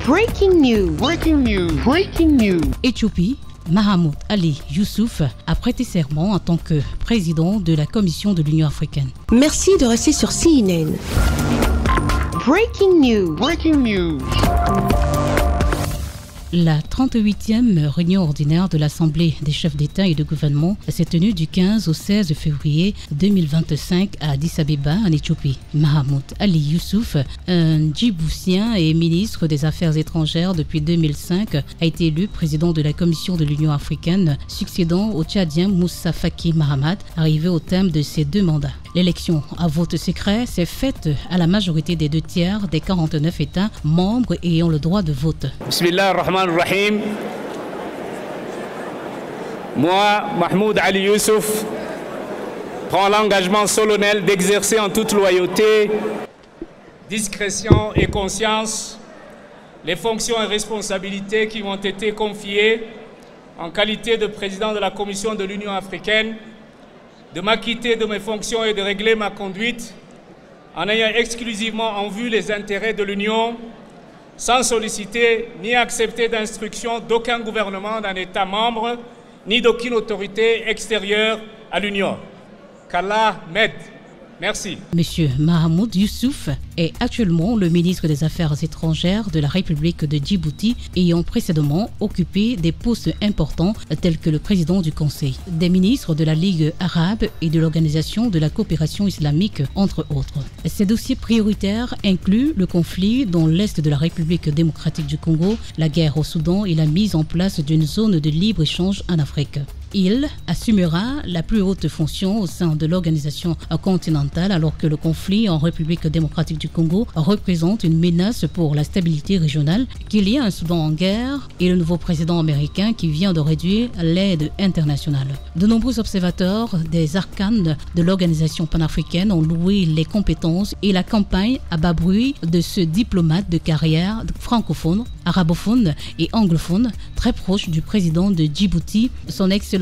Breaking news. Breaking news. Breaking news. Éthiopie. Mahamoud Ali Youssouf a prêté serment en tant que président de la Commission de l'Union africaine. Merci de rester sur CNN. Breaking news. Breaking news. La 38e réunion ordinaire de l'Assemblée des chefs d'État et de gouvernement s'est tenue du 15 au 16 février 2025 à Addis Abeba, en Éthiopie. Mahamoud Ali Youssouf, un Djiboutien et ministre des Affaires étrangères depuis 2005, a été élu président de la Commission de l'Union africaine, succédant au Tchadien Moussa Faki Mahamat, arrivé au terme de ses 2 mandats. L'élection à vote secret s'est faite à la majorité des 2 tiers des 49 États membres ayant le droit de vote. Bismillahirrahmanirrahim. Moi, Mahmoud Ali Youssouf, prends l'engagement solennel d'exercer en toute loyauté, discrétion et conscience les fonctions et responsabilités qui m'ont été confiées en qualité de président de la Commission de l'Union africaine, de m'acquitter de mes fonctions et de régler ma conduite en ayant exclusivement en vue les intérêts de l'Union, sans solliciter ni accepter d'instructions d'aucun gouvernement d'un État membre, ni d'aucune autorité extérieure à l'Union. Qu'Allah m'aide. Merci. Monsieur Mahamoud Youssouf est actuellement le ministre des Affaires étrangères de la République de Djibouti, ayant précédemment occupé des postes importants tels que le président du Conseil, des ministres de la Ligue arabe et de l'Organisation de la coopération islamique, entre autres. Ces dossiers prioritaires incluent le conflit dans l'est de la République démocratique du Congo, la guerre au Soudan et la mise en place d'une zone de libre-échange en Afrique. Il assumera la plus haute fonction au sein de l'organisation continentale alors que le conflit en République démocratique du Congo représente une menace pour la stabilité régionale, qu'il y a un Soudan en guerre et le nouveau président américain qui vient de réduire l'aide internationale. De nombreux observateurs des arcanes de l'organisation panafricaine ont loué les compétences et la campagne à bas bruit de ce diplomate de carrière francophone, arabophone et anglophone, très proche du président de Djibouti, son Excellence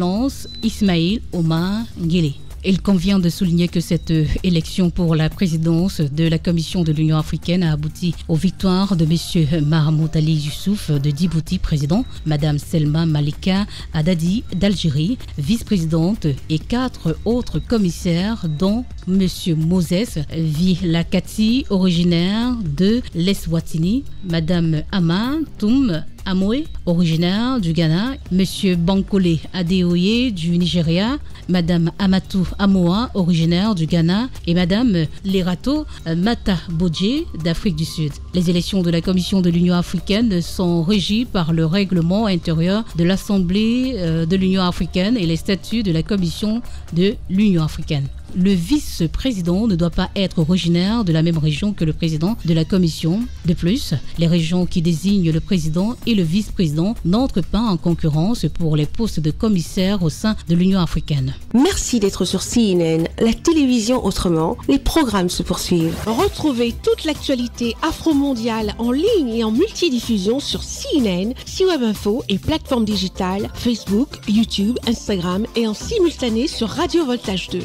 Ismaïl Omar Guelleh. Il convient de souligner que cette élection pour la présidence de la Commission de l'Union africaine a abouti aux victoires de M. Mahamoud Ali Youssouf de Djibouti, président, Mme Selma Malika Haddadi d'Algérie, vice-présidente, et 4 autres commissaires, dont M. Moses Vilakati, originaire de l'Eswatini, Mme Ama Toum Amoé, originaire du Ghana, M. Bankole Adeoye du Nigeria, Mme Amatou Amoa, originaire du Ghana, et Mme Lerato Mata Bodje d'Afrique du Sud. Les élections de la Commission de l'Union africaine sont régies par le règlement intérieur de l'Assemblée de l'Union africaine et les statuts de la Commission de l'Union africaine. Le vice-président ne doit pas être originaire de la même région que le président de la commission. De plus, les régions qui désignent le président et le vice-président n'entrent pas en concurrence pour les postes de commissaire au sein de l'Union africaine. Merci d'être sur CNN, la télévision autrement. Les programmes se poursuivent. Retrouvez toute l'actualité afro-mondiale en ligne et en multidiffusion sur CNN, C-Web Info et plateformes digitales, Facebook, YouTube, Instagram et en simultané sur Radio Voltage 2.